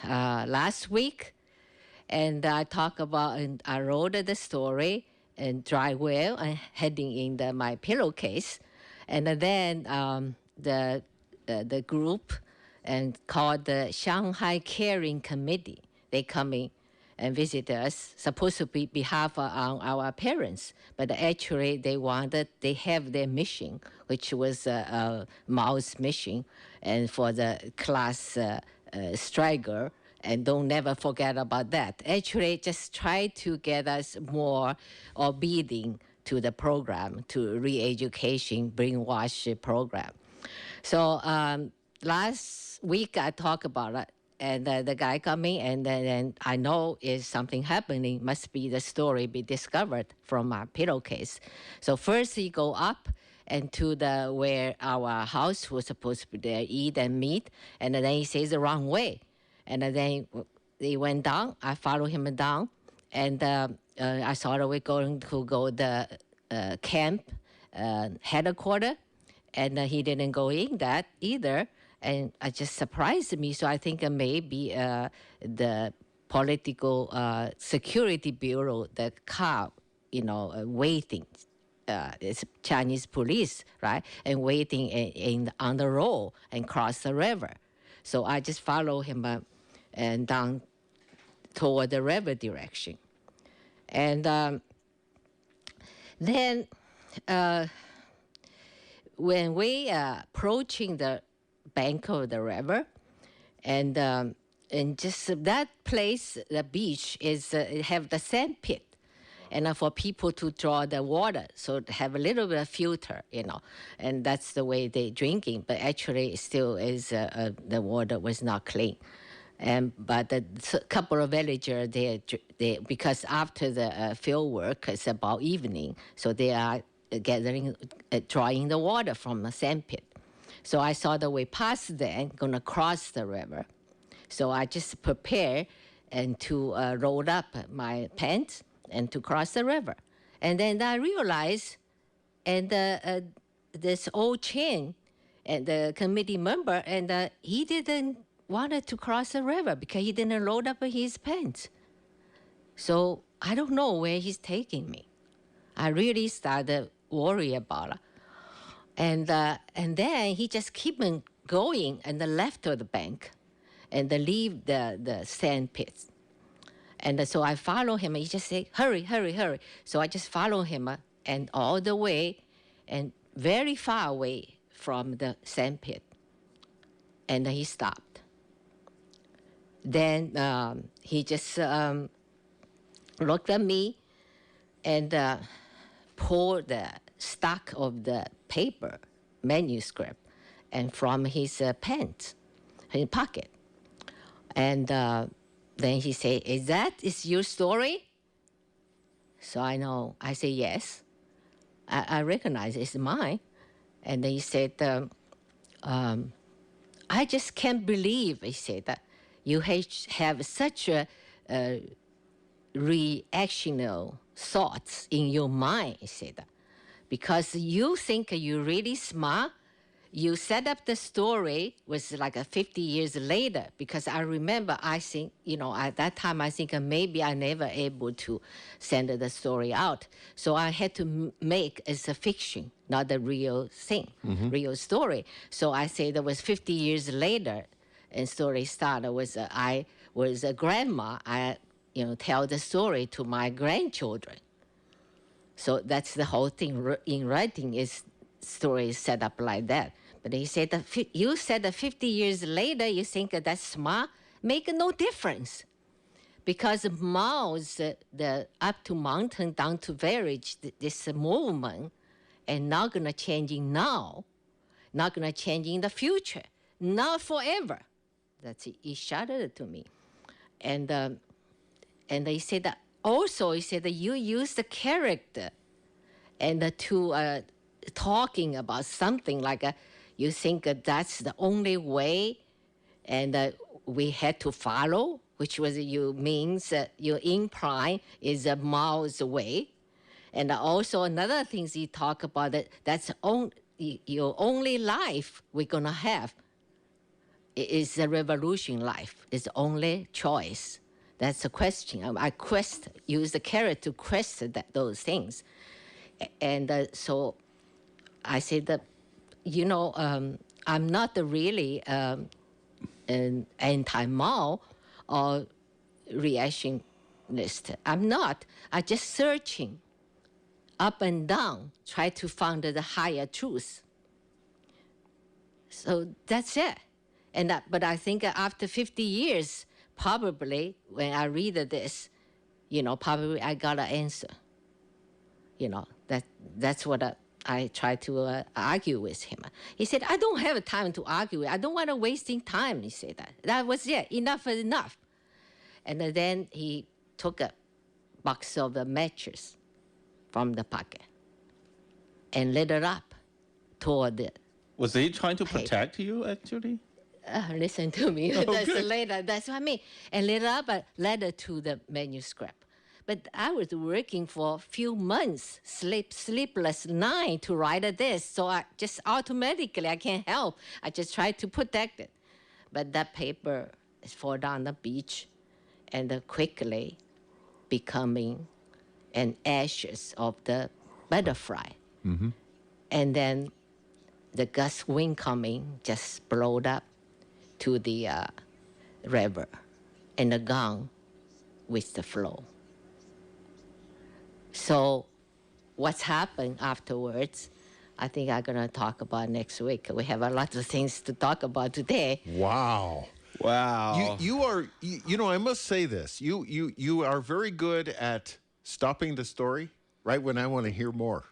last week, and I talk about, and I wrote the story and dry well and heading in my pillowcase, and then the group and called the Shanghai Caring Committee. They come in and visit us, supposed to be behalf on our parents, but actually they have their mission, which was Mao's mission, and for the class striker, and don't never forget about that. Actually, just try to get us more obedient to the program, to re-education, brainwash program. So last week I talked about it, and the guy coming, and then I know is something happening. Must be the story be discovered from my pillowcase. So first he go up and to the where our house was supposed to be there, eat and meet, and then he says the wrong way, and then he went down. I follow him down, and I saw that we're going to go the camp headquarters, and he didn't go in that either. And it just surprised me. So I think maybe the political security bureau, the car, waiting, it's Chinese police, right? And waiting on the road and cross the river. So I just follow him and down toward the river direction. And then when we approaching the bank of the river, and just that place, the beach is have the sand pit, and for people to draw the water, so have a little bit of filter, and that's the way they drinking. But actually, still is the water was not clean. But a couple of villagers, they because after the field work, it's about evening, so they are gathering, drawing the water from the sand pit. So I saw that we passed them, gonna cross the river. So I just prepared and to roll up my pants and to cross the river. And then I realized, and this Old Chen, and the committee member, and he didn't want to cross the river because he didn't load up his pants. So I don't know where he's taking me. I really started worry about it. And then he just keep on going and the left of the bank and leave the sand pits. And so I follow him, and he just say, hurry, hurry, hurry. So I just follow him and all the way and very far away from the sand pit. And he stopped. Then he just looked at me and pulled the stack of the paper manuscript and from his pants, his pocket. And then he said, is your story? So I know, I say, yes. I recognize it's mine. And then he said, I just can't believe, he said, that you have such a reactionary thoughts in your mind, he said that. Because you think you're really smart, you set up the story was like 50 years later. Because I remember, I think, at that time, I think maybe I never able to send the story out. So I had to make as a fiction, not the real thing, real story. So I say that was 50 years later, and story started was I was a grandma. I tell the story to my grandchildren. So that's the whole thing in writing is stories set up like that. But he said that you said that 50 years later you think that's smart, make no difference. Because Mao's the up to mountain, down to village, this movement, and not gonna changing now, not gonna change in the future, not forever. That's he shouted to me. And he said that also, he said that you use the character and to talking about something like you think that's the only way, and we had to follow, which was you means you imply is Mao's way. And also another thing he talk about that's your only life we're gonna have is a revolution life? Is the only choice? That's the question. I use the carrot to question those things. And so I said that, I'm not really an anti-Mao or reactionist. I'm not. I'm just searching up and down, try to find the higher truth. So that's it. But I think after 50 years, probably when I read this, probably I got an answer. That's what I try to argue with him. He said, I don't have time to argue. I don't want to wasting time. He said that. That was it. Enough is enough. And then he took a box of matches from the pocket and lit it up toward the Was he trying to paper. protect you, actually? Listen to me. Oh, That's good. later. That's what I mean. And lit up a letter to the manuscript. But I was working for a few months, sleepless night to write this. So I just automatically, I can't help. I just tried to protect it. But that paper is fall down the beach and quickly becoming an ashes of the butterfly. Mm-hmm. And then the gust wind coming just blowed up to the river and gone with the flow. So what's happened afterwards, I think I'm going to talk about next week. We have a lot of things to talk about today. Wow. Wow. You are, I must say this. You are very good at stopping the story right when I want to hear more.